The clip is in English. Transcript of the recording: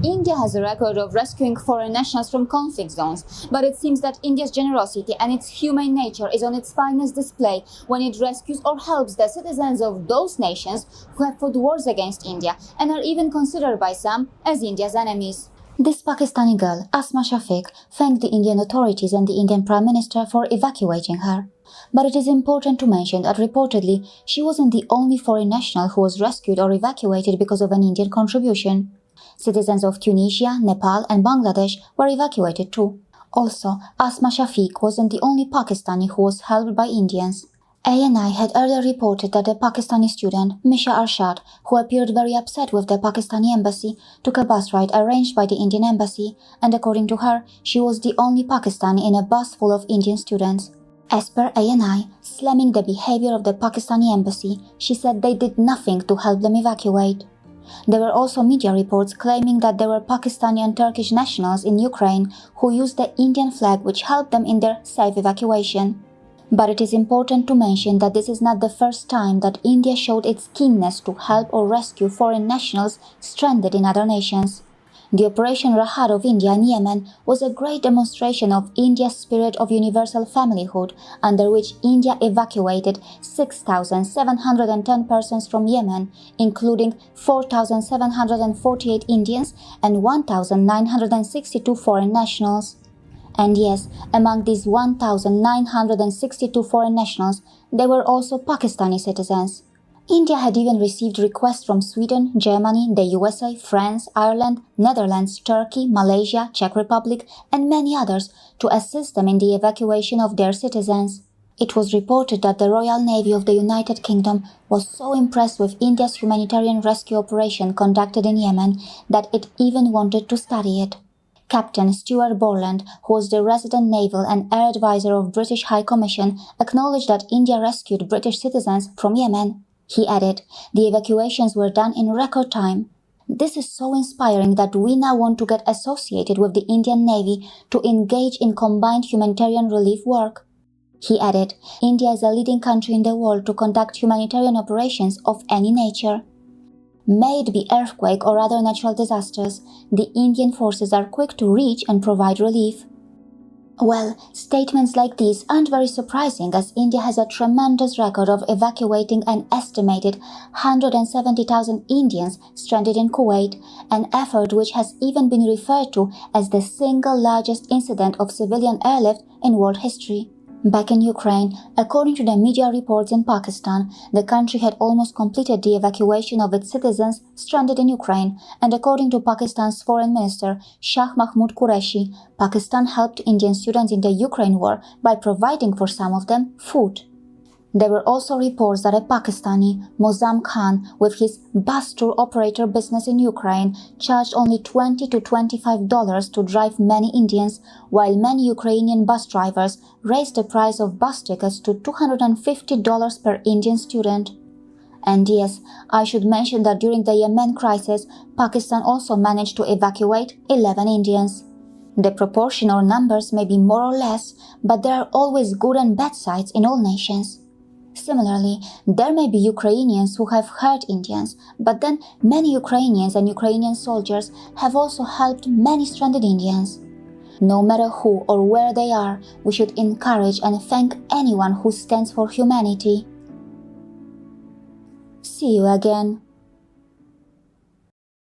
India has a record of rescuing foreign nationals from conflict zones, but it seems that India's generosity and its humane nature is on its finest display when it rescues or helps the citizens of those nations who have fought wars against India and are even considered by some as India's enemies. This Pakistani girl, Asma Shafiq, thanked the Indian authorities and the Indian Prime Minister for evacuating her. But it is important to mention that reportedly she wasn't the only foreign national who was rescued or evacuated because of an Indian contribution. Citizens of Tunisia, Nepal and Bangladesh were evacuated too. Also, Asma Shafiq wasn't the only Pakistani who was helped by Indians. ANI had earlier reported that a Pakistani student, Misha Arshad, who appeared very upset with the Pakistani embassy, took a bus ride arranged by the Indian embassy, and according to her, she was the only Pakistani in a bus full of Indian students. As per ANI, slamming the behavior of the Pakistani embassy, she said they did nothing to help them evacuate. There were also media reports claiming that there were Pakistani and Turkish nationals in Ukraine who used the Indian flag, which helped them in their safe evacuation. But it is important to mention that this is not the first time that India showed its keenness to help or rescue foreign nationals stranded in other nations. The Operation Rahat of India in Yemen was a great demonstration of India's spirit of universal familyhood, under which India evacuated 6,710 persons from Yemen, including 4,748 Indians and 1,962 foreign nationals. And yes, among these 1,962 foreign nationals, there were also Pakistani citizens. India had even received requests from Sweden, Germany, the USA, France, Ireland, Netherlands, Turkey, Malaysia, Czech Republic, and many others to assist them in the evacuation of their citizens. It was reported that the Royal Navy of the United Kingdom was so impressed with India's humanitarian rescue operation conducted in Yemen that it even wanted to study it. Captain Stuart Borland, who was the resident naval and air advisor of British High Commission, acknowledged that India rescued British citizens from Yemen. He added, "The evacuations were done in record time. This is so inspiring that we now want to get associated with the Indian Navy to engage in combined humanitarian relief work." He added, "India is a leading country in the world to conduct humanitarian operations of any nature. May it be earthquake or other natural disasters, the Indian forces are quick to reach and provide relief." Well, statements like these aren't very surprising, as India has a tremendous record of evacuating an estimated 170,000 Indians stranded in Kuwait, an effort which has even been referred to as the single largest incident of civilian airlift in world history. Back in Ukraine, according to the media reports in Pakistan, the country had almost completed the evacuation of its citizens stranded in Ukraine, and according to Pakistan's foreign minister Shah Mahmood Qureshi, Pakistan helped Indian students in the Ukraine war by providing for some of them food. There were also reports that a Pakistani, Moazzam Khan, with his bus tour operator business in Ukraine, charged only $20 to $25 to drive many Indians, while many Ukrainian bus drivers raised the price of bus tickets to $250 per Indian student. And yes, I should mention that during the Yemen crisis, Pakistan also managed to evacuate 11 Indians. The proportion or numbers may be more or less, but there are always good and bad sides in all nations. Similarly, there may be Ukrainians who have hurt Indians, but then many Ukrainians and Ukrainian soldiers have also helped many stranded Indians. No matter who or where they are, we should encourage and thank anyone who stands for humanity. See you again.